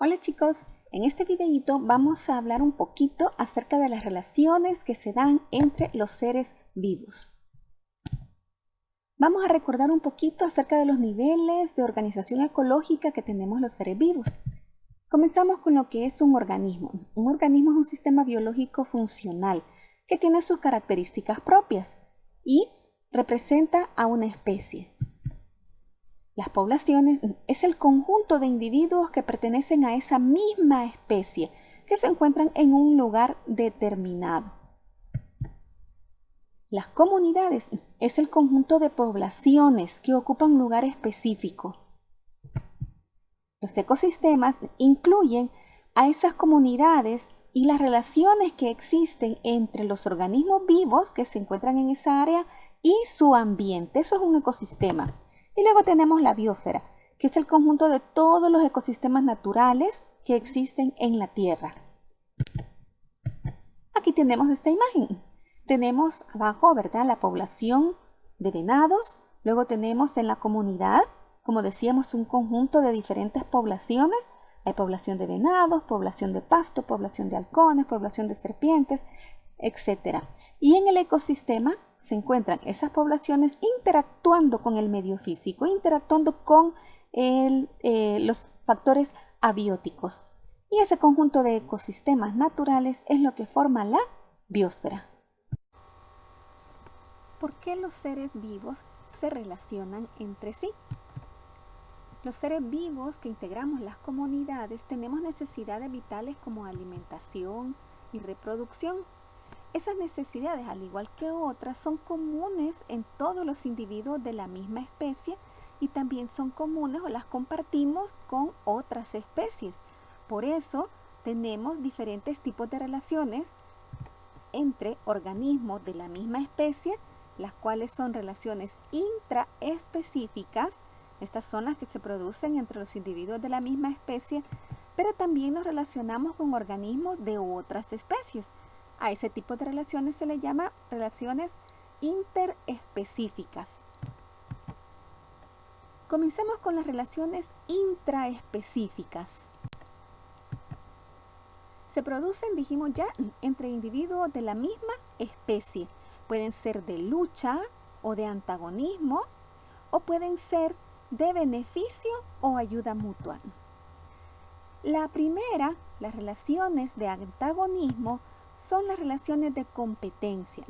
Hola chicos, en este videito vamos a hablar un poquito acerca de las relaciones que se dan entre los seres vivos. Vamos a recordar un poquito acerca de los niveles de organización ecológica que tenemos los seres vivos. Comenzamos con lo que es un organismo. Un organismo es un sistema biológico funcional que tiene sus características propias y representa a una especie. Las poblaciones es el conjunto de individuos que pertenecen a esa misma especie que se encuentran en un lugar determinado. Las comunidades es el conjunto de poblaciones que ocupan un lugar específico. Los ecosistemas incluyen a esas comunidades y las relaciones que existen entre los organismos vivos que se encuentran en esa área y su ambiente. Eso es un ecosistema. Y luego tenemos la biosfera, que es el conjunto de todos los ecosistemas naturales que existen en la Tierra. Aquí tenemos esta imagen. Tenemos abajo, ¿verdad?, la población de venados. Luego tenemos en la comunidad, como decíamos, un conjunto de diferentes poblaciones. Hay población de venados, población de pasto, población de halcones, población de serpientes, etc. Y en el ecosistema se encuentran esas poblaciones interactuando con el medio físico, interactuando con los factores abióticos. Y ese conjunto de ecosistemas naturales es lo que forma la biosfera. ¿Por qué los seres vivos se relacionan entre sí? Los seres vivos que integramos las comunidades tenemos necesidades vitales como alimentación y reproducción. Esas necesidades, al igual que otras, son comunes en todos los individuos de la misma especie y también son comunes o las compartimos con otras especies. Por eso tenemos diferentes tipos de relaciones entre organismos de la misma especie, las cuales son relaciones intraespecíficas. Estas son las que se producen entre los individuos de la misma especie, pero también nos relacionamos con organismos de otras especies. A ese tipo de relaciones se le llama relaciones interespecíficas. Comencemos con las relaciones intraespecíficas. Se producen, dijimos ya, entre individuos de la misma especie. Pueden ser de lucha o de antagonismo, o pueden ser de beneficio o ayuda mutua. La primera, las relaciones de antagonismo, son las relaciones de competencia.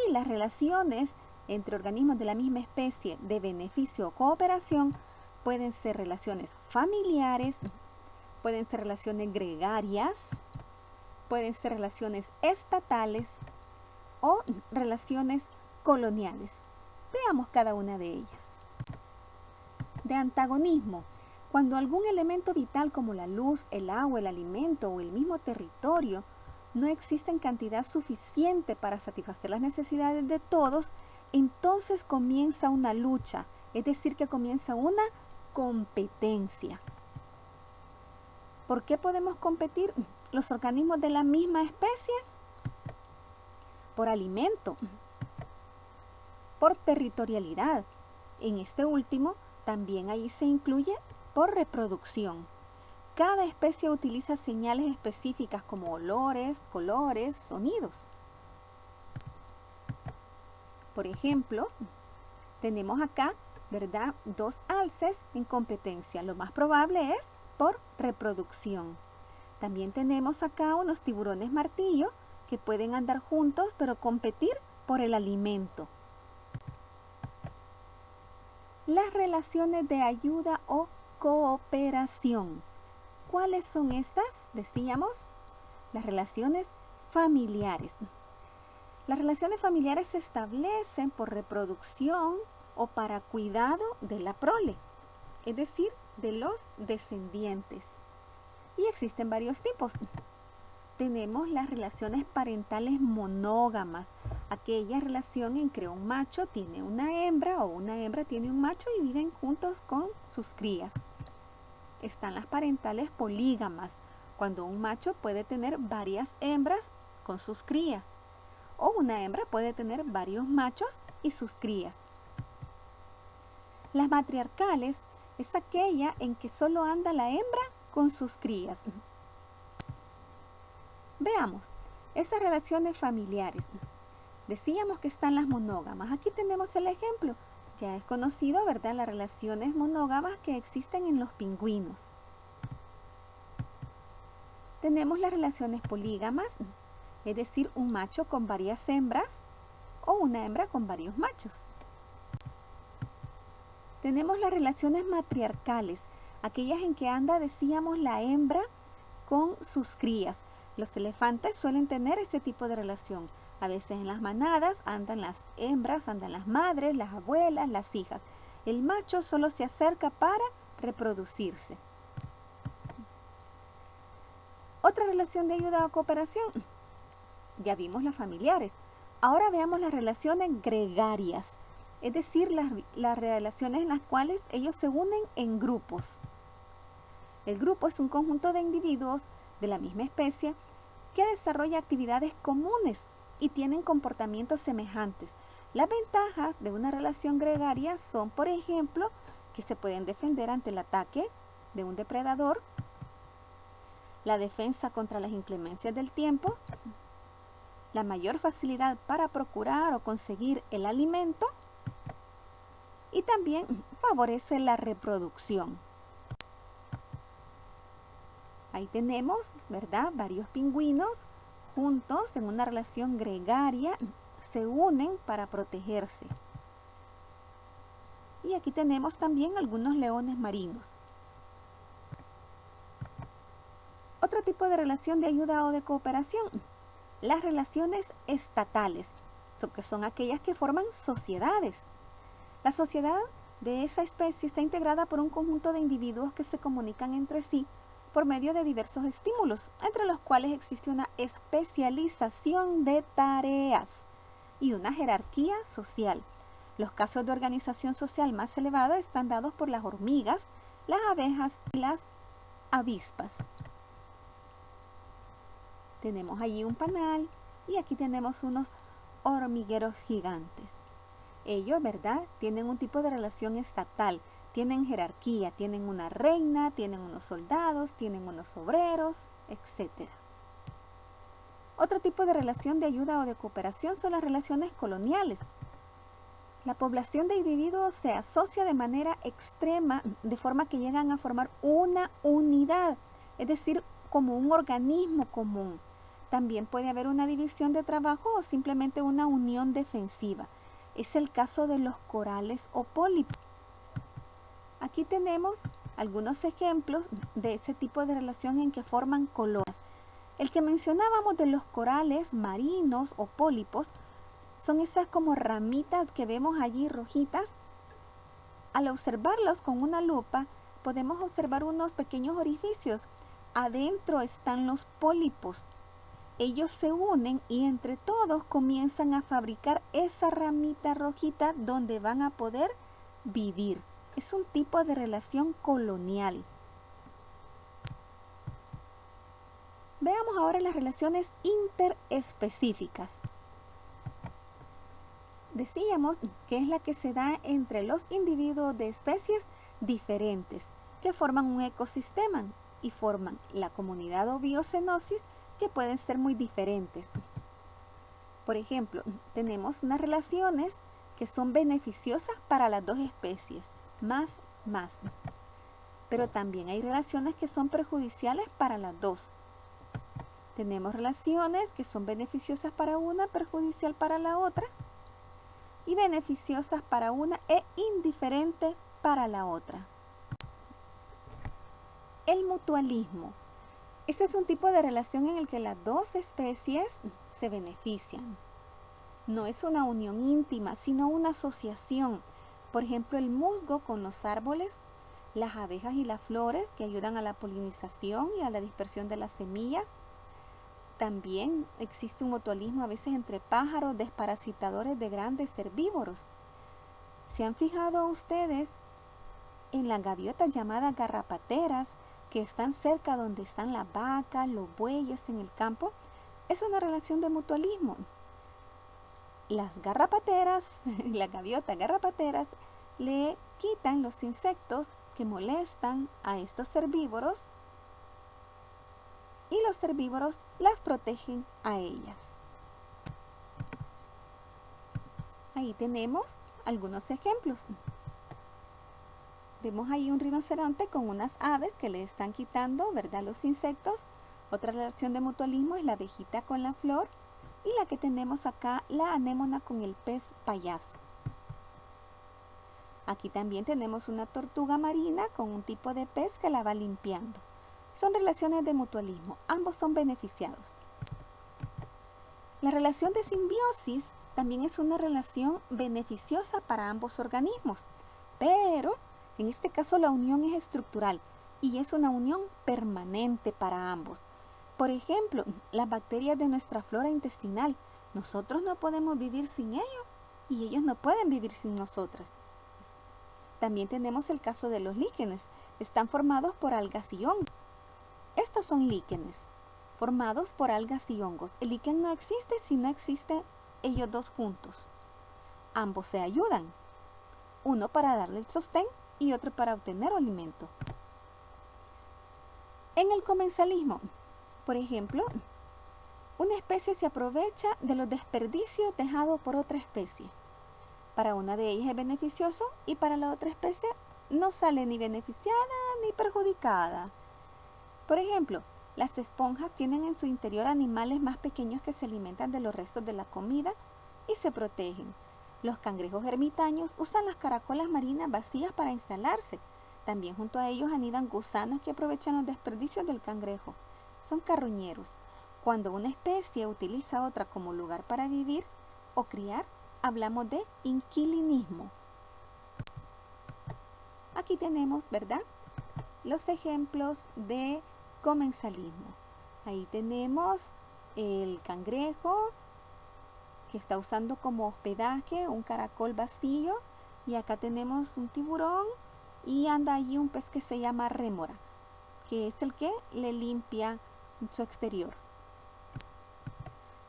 Y las relaciones entre organismos de la misma especie de beneficio o cooperación pueden ser relaciones familiares, pueden ser relaciones gregarias, pueden ser relaciones estatales o relaciones coloniales. Veamos cada una de ellas. De antagonismo. Cuando algún elemento vital como la luz, el agua, el alimento o el mismo territorio no existe en cantidad suficiente para satisfacer las necesidades de todos, entonces comienza una lucha, es decir, que comienza una competencia. ¿Por qué podemos competir los organismos de la misma especie? Por alimento, por territorialidad. En este último, también ahí se incluye por reproducción. Cada especie utiliza señales específicas como olores, colores, sonidos. Por ejemplo, tenemos acá, ¿verdad?, dos alces en competencia. Lo más probable es por reproducción. También tenemos acá unos tiburones martillo que pueden andar juntos pero competir por el alimento. Las relaciones de ayuda o cooperación. ¿Cuáles son estas? Decíamos, las relaciones familiares. Las relaciones familiares se establecen por reproducción o para cuidado de la prole, es decir, de los descendientes. Y existen varios tipos. Tenemos las relaciones parentales monógamas, aquella relación en que un macho tiene una hembra o una hembra tiene un macho y viven juntos con sus crías. Están las parentales polígamas, cuando un macho puede tener varias hembras con sus crías, o una hembra puede tener varios machos y sus crías. Las matriarcales es aquella en que solo anda la hembra con sus crías. Veamos, esas relaciones familiares. Decíamos que están las monógamas. Aquí tenemos el ejemplo. Ya es conocido, ¿verdad?, las relaciones monógamas que existen en los pingüinos. Tenemos las relaciones polígamas, es decir, un macho con varias hembras o una hembra con varios machos. Tenemos las relaciones matriarcales, aquellas en que anda, decíamos, la hembra con sus crías. Los elefantes suelen tener este tipo de relación. A veces en las manadas andan las hembras, andan las madres, las abuelas, las hijas. El macho solo se acerca para reproducirse. Otra relación de ayuda o cooperación. Ya vimos las familiares. Ahora veamos las relaciones gregarias, es decir, las relaciones en las cuales ellos se unen en grupos. El grupo es un conjunto de individuos de la misma especie que desarrolla actividades comunes y tienen comportamientos semejantes. Las ventajas de una relación gregaria son, por ejemplo, que se pueden defender ante el ataque de un depredador, la defensa contra las inclemencias del tiempo, la mayor facilidad para procurar o conseguir el alimento y también favorece la reproducción. Ahí tenemos, ¿verdad?, varios pingüinos juntos en una relación gregaria, se unen para protegerse. Y aquí tenemos también algunos leones marinos. Otro tipo de relación de ayuda o de cooperación, las relaciones estatales, que son aquellas que forman sociedades. La sociedad de esa especie está integrada por un conjunto de individuos que se comunican entre sí por medio de diversos estímulos, entre los cuales existe una especialización de tareas y una jerarquía social. Los casos de organización social más elevados están dados por las hormigas, las abejas y las avispas. Tenemos allí un panal y aquí tenemos unos hormigueros gigantes. Ellos, ¿verdad?, tienen un tipo de relación estatal, tienen jerarquía, tienen una reina, tienen unos soldados, tienen unos obreros, etc. Otro tipo de relación de ayuda o de cooperación son las relaciones coloniales. La población de individuos se asocia de manera extrema, de forma que llegan a formar una unidad, es decir, como un organismo común. También puede haber una división de trabajo o simplemente una unión defensiva. Es el caso de los corales o pólipos. Aquí tenemos algunos ejemplos de ese tipo de relación en que forman colonias. El que mencionábamos de los corales marinos o pólipos son esas como ramitas que vemos allí rojitas. Al observarlos con una lupa podemos observar unos pequeños orificios. Adentro están los pólipos. Ellos se unen y entre todos comienzan a fabricar esa ramita rojita donde van a poder vivir. Es un tipo de relación colonial. Veamos ahora las relaciones interespecíficas. Decíamos que es la que se da entre los individuos de especies diferentes que forman un ecosistema y forman la comunidad o biocenosis, que pueden ser muy diferentes. Por ejemplo, tenemos unas relaciones que son beneficiosas para las dos especies, más. Pero también hay relaciones que son perjudiciales para las dos. Tenemos relaciones que son beneficiosas para una, perjudicial para la otra, y beneficiosas para una e indiferente para la otra. El mutualismo. Este es un tipo de relación en el que las dos especies se benefician. No es una unión íntima, sino una asociación. Por ejemplo, el musgo con los árboles, las abejas y las flores que ayudan a la polinización y a la dispersión de las semillas. También existe un mutualismo a veces entre pájaros desparasitadores de grandes herbívoros. ¿Se han fijado ustedes en las gaviotas llamadas garrapateras que están cerca donde están las vacas, los bueyes en el campo? Es una relación de mutualismo. Las garrapateras, las gaviotas garrapateras, le quitan los insectos que molestan a estos herbívoros y los herbívoros las protegen a ellas. Ahí tenemos algunos ejemplos. Vemos ahí un rinoceronte con unas aves que le están quitando, ¿verdad?, los insectos. Otra relación de mutualismo es la abejita con la flor. Y la que tenemos acá, la anémona con el pez payaso. Aquí también tenemos una tortuga marina con un tipo de pez que la va limpiando. Son relaciones de mutualismo, ambos son beneficiados. La relación de simbiosis también es una relación beneficiosa para ambos organismos, pero en este caso la unión es estructural y es una unión permanente para ambos. Por ejemplo, las bacterias de nuestra flora intestinal, nosotros no podemos vivir sin ellos y ellos no pueden vivir sin nosotras. También tenemos el caso de los líquenes, están formados por algas y hongos. Estos son líquenes, formados por algas y hongos. El líquen no existe si no existen ellos dos juntos. Ambos se ayudan, uno para darle el sostén y otro para obtener alimento. En el comensalismo, por ejemplo, una especie se aprovecha de los desperdicios dejados por otra especie. Para una de ellas es beneficioso y para la otra especie no sale ni beneficiada ni perjudicada. Por ejemplo, las esponjas tienen en su interior animales más pequeños que se alimentan de los restos de la comida y se protegen. Los cangrejos ermitaños usan las caracolas marinas vacías para instalarse. También junto a ellos anidan gusanos que aprovechan los desperdicios del cangrejo. Son carroñeros. Cuando una especie utiliza otra como lugar para vivir o criar, hablamos de inquilinismo. Aquí tenemos, ¿verdad?, los ejemplos de comensalismo. Ahí tenemos el cangrejo que está usando como hospedaje un caracol vacío, y acá tenemos un tiburón y anda allí un pez que se llama rémora, que es el que le limpia su exterior.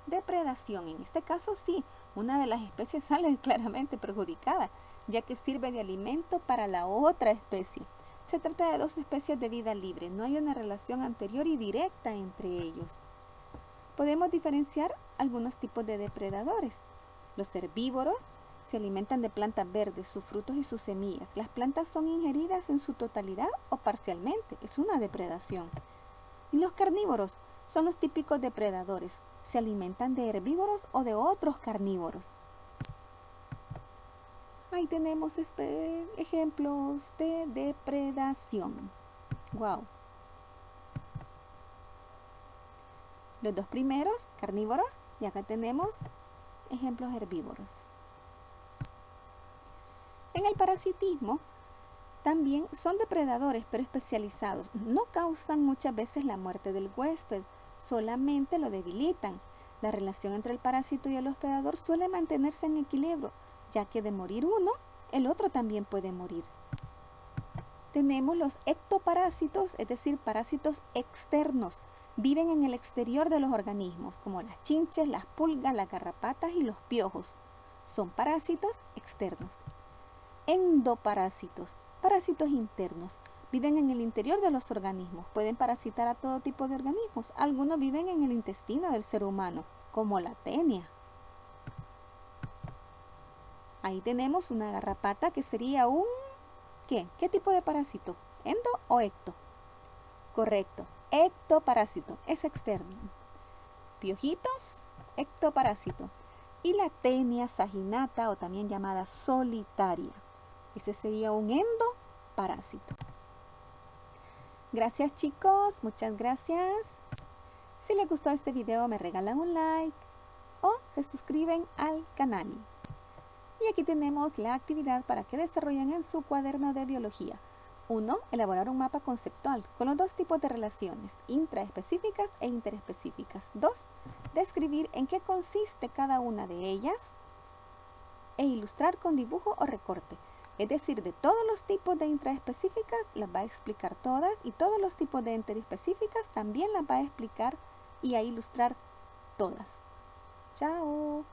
Depredación, en este caso sí, una de las especies sale claramente perjudicada, ya que sirve de alimento para la otra especie. Se trata de dos especies de vida libre, no hay una relación anterior y directa entre ellos. Podemos diferenciar algunos tipos de depredadores. Los herbívoros se alimentan de plantas verdes, sus frutos y sus semillas. Las plantas son ingeridas en su totalidad o parcialmente, es una depredación. Y los carnívoros son los típicos depredadores, se alimentan de herbívoros o de otros carnívoros. Ahí tenemos ejemplos de depredación. Wow. Los dos primeros, carnívoros, y acá tenemos ejemplos herbívoros. En el parasitismo, también son depredadores, pero especializados. No causan muchas veces la muerte del huésped, solamente lo debilitan. La relación entre el parásito y el hospedador suele mantenerse en equilibrio, ya que de morir uno, el otro también puede morir. Tenemos los ectoparásitos, es decir, parásitos externos. Viven en el exterior de los organismos, como las chinches, las pulgas, las garrapatas y los piojos. Son parásitos externos. Endoparásitos, parásitos internos. Viven en el interior de los organismos. Pueden parasitar a todo tipo de organismos. Algunos viven en el intestino del ser humano, como la tenia. Ahí tenemos una garrapata que sería un... ¿Qué tipo de parásito? ¿Endo o ecto? Correcto, ectoparásito, es externo. Piojitos, ectoparásito. Y la tenia saginata, o también llamada solitaria. Ese sería un endoparásito. Gracias chicos, muchas gracias. Si les gustó este video me regalan un like o se suscriben al canal. Y aquí tenemos la actividad para que desarrollen en su cuaderno de biología. 1. Elaborar un mapa conceptual con los dos tipos de relaciones, intraespecíficas e interespecíficas. 2. Describir en qué consiste cada una de ellas e ilustrar con dibujo o recorte. Es decir, de todos los tipos de intraespecíficas las va a explicar todas y todos los tipos de interespecíficas también las va a explicar y a ilustrar todas. ¡Chao!